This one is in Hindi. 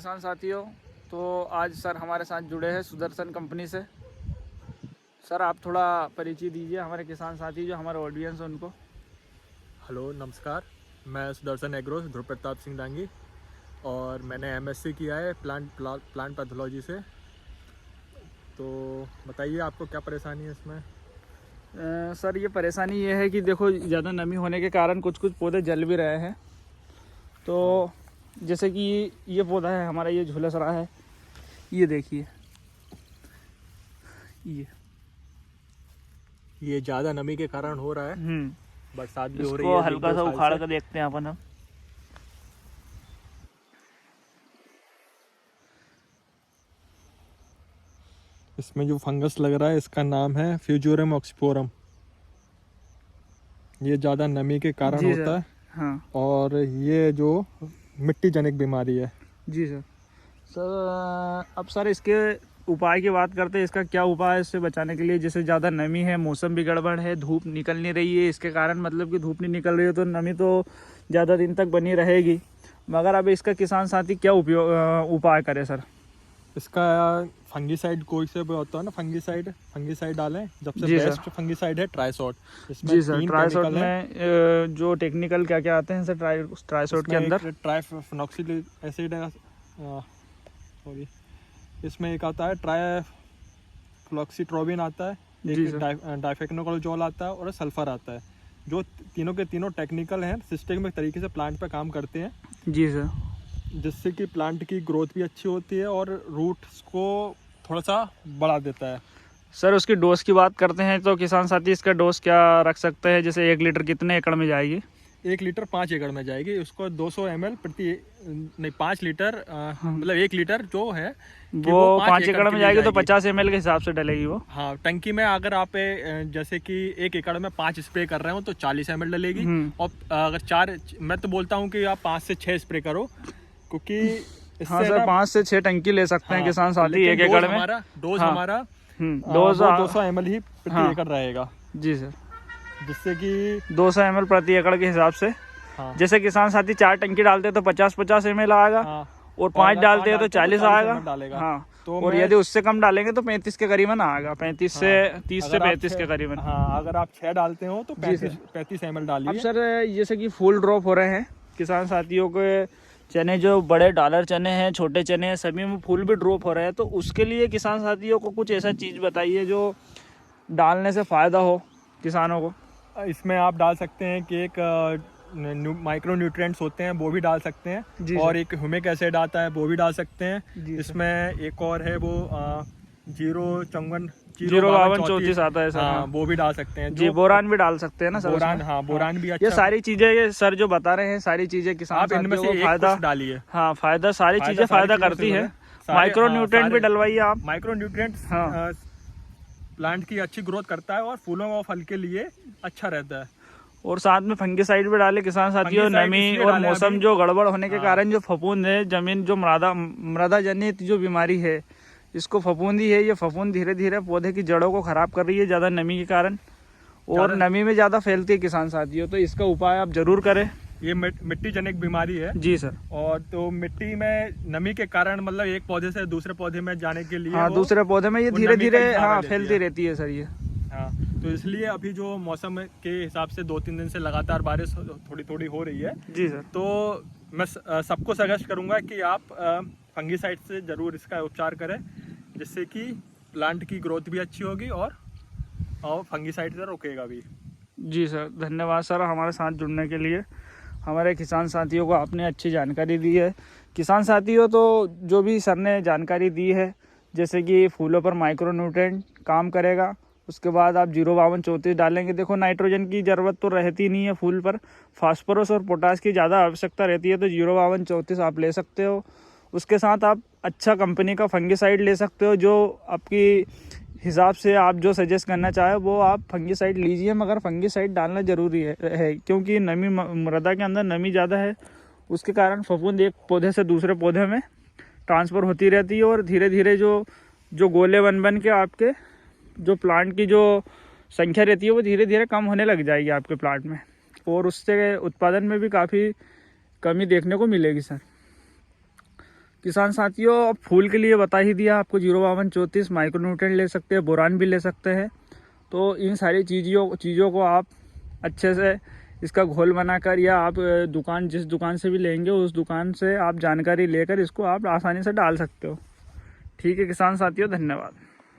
किसान साथियों, तो आज सर हमारे साथ जुड़े हैं सुदर्शन कंपनी से। सर आप थोड़ा परिचय दीजिए हमारे किसान साथी जो हमारे ऑडियंस हैं उनको। हेलो नमस्कार, मैं सुदर्शन एग्रो ध्रुव प्रताप सिंह डांगी और मैंने एमएससी किया है प्लांट पैथोलॉजी से। तो बताइए आपको क्या परेशानी है इसमें? सर ये परेशानी ये है कि देखो ज़्यादा नमी होने के कारण कुछ कुछ पौधे जल भी रहे हैं। तो जैसे कि ये पौधा है हमारा, ये झुलस रहा है, ये देखिए ये ज़्यादा नमी के कारण हो रहा है। बरसात भी हो रही है। इसको हल्का सा उखाड़ कर देखते हैं अपन हम। इसमें जो फंगस लग रहा है इसका नाम है फ्यूजोरम ऑक्सीफोरम। ये ज़्यादा नमी के कारण होता है। हाँ। और ये जो मिट्टी जनित बीमारी है। जी सर। अब सर इसके उपाय की बात करते हैं। इसका क्या उपाय है इससे बचाने के लिए? जैसे ज़्यादा नमी है, मौसम भी गड़बड़ है, धूप निकल नहीं रही है, इसके कारण मतलब कि धूप नहीं निकल रही है तो नमी तो ज़्यादा दिन तक बनी रहेगी। मगर अब इसका किसान साथी क्या उपाय करे सर? इसका फंगीसाइड कोई से भी होता है ना, फंगीसाइड डालें। सबसे बेस्ट फंगीसाइड है ट्राइसॉट। जी सर। ट्राइसॉट में जो टेक्निकल क्या क्या आते हैं सर ट्राइसॉट के अंदर? ट्राइफेनॉक्सिल एसिड है, सॉरी, इसमें एक आता है ट्राइफ्लॉक्सीट्रोबिन आता है, एक डाइफेनोकोलोजोल आता है और सल्फर आता है। जो तीनों के तीनों टेक्निकल हैं, सिस्टमिक तरीके से प्लांट पे काम करते हैं। जी सर। जिससे कि प्लांट की ग्रोथ भी अच्छी होती है और रूट्स को थोड़ा सा बढ़ा देता है। सर उसकी डोज की बात करते हैं तो किसान साथी इसका डोज क्या रख सकते हैं? जैसे 1 लीटर कितने एकड़ में जाएगी? 1 लीटर 5 एकड़ में जाएगी। उसको 200 ml नहीं 5 लीटर मतलब 1 लीटर जो है वो 5 एकड़ में जाएगी तो 50 ml के हिसाब से डलेगी वो। हाँ, टंकी में अगर आप जैसे कि 1 एकड़ में 5 स्प्रे कर रहे हो तो 40 ml डलेगी। और अगर 4, मैं तो बोलता हूँ कि आप 5 से 6 स्प्रे करो, क्योंकि हाँ सर 5 से 6 टंकी ले सकते हैं किसान साथी 1 एकड़ में। हमारा डोज 200 ml ही प्रति एकड़ रहेगा। जी सर। जिससे कि 200 ml प्रति एकड़ के हिसाब से। जैसे किसान साथी 4 टंकी डालते हैं तो 50-50 ml आएगा। और 5 डालते हैं तो 40 आएगा। हाँ, तो और यदि उससे कम डालेंगे तो 35 के करीबन आएगा। 35 से 30 से 35 के करीबन। हाँ, अगर आप 6 डालते हो तो 35 ml डालिए। अब सर जैसे कि फूल ड्रॉप हो रहे हैं किसान साथियों के, चने जो बड़े डॉलर चने हैं, छोटे चने हैं, सभी में फूल भी ड्रॉप हो रहे हैं। तो उसके लिए किसान साथियों को कुछ ऐसा चीज़ बताइए जो डालने से फ़ायदा हो किसानों को। इसमें आप डाल सकते हैं कि एक माइक्रो न्यूट्रिएंट्स होते हैं वो भी डाल सकते हैं, और एक ह्यूमिक एसिड आता है वो भी डाल सकते हैं। इसमें एक और है वो 05234 आता है सर। हाँ, वो भी डाल सकते हैं। जी, बोरान भी डाल सकते हैं ना सर? बोरान, हाँ, बोरान भी अच्छा। ये सारी चीजें सर जो बता रहे हैं, सारी चीजें किसान साथियों को फायदा डालिए। हाँ, फायदा सारी चीजें फायदा करती है। माइक्रो न्यूट्रिएंट भी डलवाइए आप। माइक्रो न्यूट्रिएंट्स प्लांट की अच्छी ग्रोथ करता है और फूलों और फल के लिए अच्छा रहता है। और साथ में फंगीसाइड भी डाले किसान साथियों। नमी और मौसम जो गड़बड़ होने के कारण जो फफूंद है, जमीन जो मृदा जनित जो बीमारी है, इसको फफूंदी है। ये फफूंद धीरे धीरे पौधे की जड़ों को खराब कर रही है ज़्यादा नमी के कारण, और नमी में ज़्यादा फैलती है किसान साथियों। तो इसका उपाय आप जरूर करें। ये मिट्टी जनित बीमारी है। जी सर। और तो मिट्टी में नमी के कारण मतलब एक पौधे से दूसरे पौधे में जाने के लिए, हाँ, दूसरे पौधे में ये धीरे धीरे फैलती रहती है सर ये। हाँ, तो इसलिए अभी जो मौसम के हिसाब से 2-3 दिन से लगातार बारिश थोड़ी थोड़ी हो रही है। जी सर। तो मैं सबको सजेस्ट करूंगा कि आप फंगीसाइड से ज़रूर इसका उपचार करें, जिससे कि प्लांट की ग्रोथ भी अच्छी होगी और फंगीसाइड से रोकेगा भी। जी सर, धन्यवाद सर हमारे साथ जुड़ने के लिए। हमारे किसान साथियों को आपने अच्छी जानकारी दी है। किसान साथियों, तो जो भी सर ने जानकारी दी है, जैसे कि फूलों पर माइक्रो न्यूट्रिएंट काम करेगा, उसके बाद आप 05234 डालेंगे। देखो नाइट्रोजन की ज़रूरत तो रहती नहीं है फूल पर, फास्फोरस और पोटास की ज़्यादा आवश्यकता रहती है, तो 05234 आप ले सकते हो। उसके साथ आप अच्छा कंपनी का फंगीसाइड ले सकते हो, जो आपकी हिसाब से आप जो सजेस्ट करना चाहे वो आप फंगीसाइड लीजिए। मगर फंगीसाइड डालना ज़रूरी है क्योंकि नमी, मृदा के अंदर नमी ज़्यादा है, उसके कारण फफूंद एक पौधे से दूसरे पौधे में ट्रांसफ़र होती रहती है, और धीरे धीरे जो गोले बन के आपके जो प्लांट की जो संख्या रहती है वो धीरे धीरे कम होने लग जाएगी आपके प्लांट में, और उससे उत्पादन में भी काफ़ी कमी देखने को मिलेगी सर। किसान साथियों, फूल के लिए बता ही दिया आपको 05234 माइक्रोन्यूट्रिएंट ले सकते हैं, बोरान भी ले सकते हैं। तो इन सारी चीज़ों को आप अच्छे से इसका घोल बनाकर, या आप जिस दुकान से भी लेंगे उस दुकान से आप जानकारी लेकर इसको आप आसानी से डाल सकते हो। ठीक है किसान साथियों, धन्यवाद।